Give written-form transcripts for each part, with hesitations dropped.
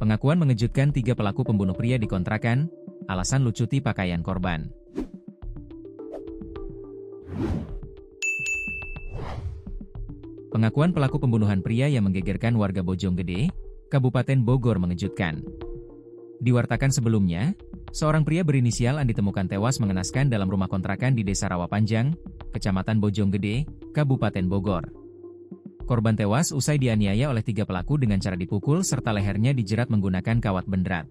Pengakuan mengejutkan 3 pelaku pembunuh pria di kontrakan, alasan lucuti pakaian korban. Pengakuan pelaku pembunuhan pria yang menggegerkan warga Bojonggede, Kabupaten Bogor mengejutkan. Diwartakan sebelumnya, seorang pria berinisial An ditemukan tewas mengenaskan dalam rumah kontrakan di Desa Rawapanjang, Kecamatan Bojonggede, Kabupaten Bogor. Korban tewas usai dianiaya oleh 3 pelaku dengan cara dipukul serta lehernya dijerat menggunakan kawat benderat.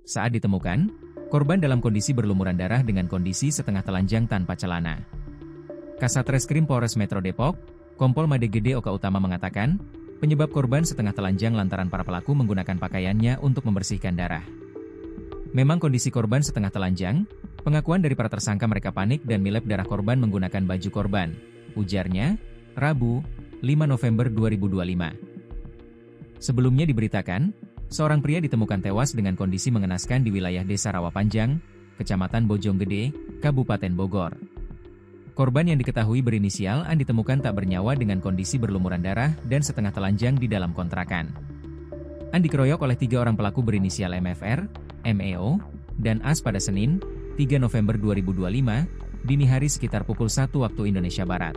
Saat ditemukan, korban dalam kondisi berlumuran darah dengan kondisi setengah telanjang tanpa celana. Kasat Reskrim Polres Metro Depok, Kompol Made Gede Oka Utama mengatakan, penyebab korban setengah telanjang lantaran para pelaku menggunakan pakaiannya untuk membersihkan darah. Memang kondisi korban setengah telanjang, pengakuan dari para tersangka mereka panik dan milep darah korban menggunakan baju korban, ujarnya, Rabu, 5 November 2025. Sebelumnya diberitakan, seorang pria ditemukan tewas dengan kondisi mengenaskan di wilayah Desa Rawapanjang, Kecamatan Bojonggede, Kabupaten Bogor. Korban yang diketahui berinisial An ditemukan tak bernyawa dengan kondisi berlumuran darah dan setengah telanjang di dalam kontrakan. An dikeroyok oleh 3 orang pelaku berinisial MFR, MEO, dan AS pada Senin, 3 November 2025, dini hari sekitar pukul 1 waktu Indonesia Barat.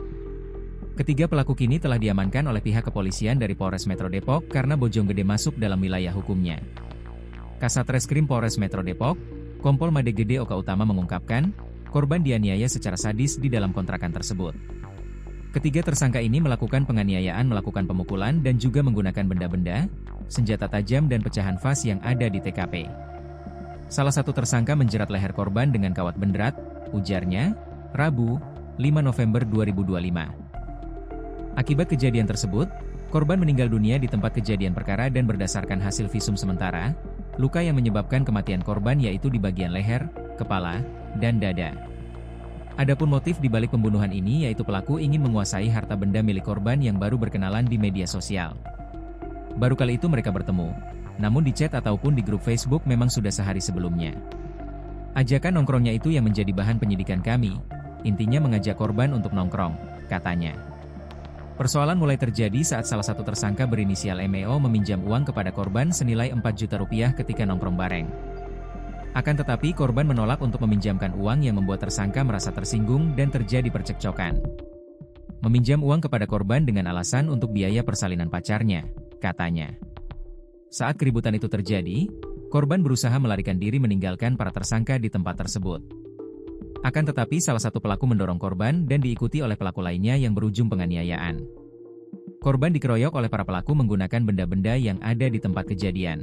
Ketiga pelaku kini telah diamankan oleh pihak kepolisian dari Polres Metro Depok karena Bojonggede masuk dalam wilayah hukumnya. Kasat Reskrim Polres Metro Depok, Kompol Made Gede Oka Utama mengungkapkan, korban dianiaya secara sadis di dalam kontrakan tersebut. Ketiga tersangka ini melakukan penganiayaan, melakukan pemukulan dan juga menggunakan benda-benda, senjata tajam dan pecahan vas yang ada di TKP. Salah satu tersangka menjerat leher korban dengan kawat benderat, ujarnya, Rabu, 5 November 2025. Akibat kejadian tersebut, korban meninggal dunia di tempat kejadian perkara dan berdasarkan hasil visum sementara, luka yang menyebabkan kematian korban yaitu di bagian leher, kepala, dan dada. Adapun motif di balik pembunuhan ini yaitu pelaku ingin menguasai harta benda milik korban yang baru berkenalan di media sosial. Baru kali itu mereka bertemu, namun di chat ataupun di grup Facebook memang sudah sehari sebelumnya. Ajakan nongkrongnya itu yang menjadi bahan penyidikan kami, intinya mengajak korban untuk nongkrong, katanya. Persoalan mulai terjadi saat salah satu tersangka berinisial MEO meminjam uang kepada korban senilai 4 juta rupiah ketika nongkrong bareng. Akan tetapi korban menolak untuk meminjamkan uang yang membuat tersangka merasa tersinggung dan terjadi percekcokan. Meminjam uang kepada korban dengan alasan untuk biaya persalinan pacarnya, katanya. Saat keributan itu terjadi, korban berusaha melarikan diri meninggalkan para tersangka di tempat tersebut. Akan tetapi salah satu pelaku mendorong korban dan diikuti oleh pelaku lainnya yang berujung penganiayaan. Korban dikeroyok oleh para pelaku menggunakan benda-benda yang ada di tempat kejadian.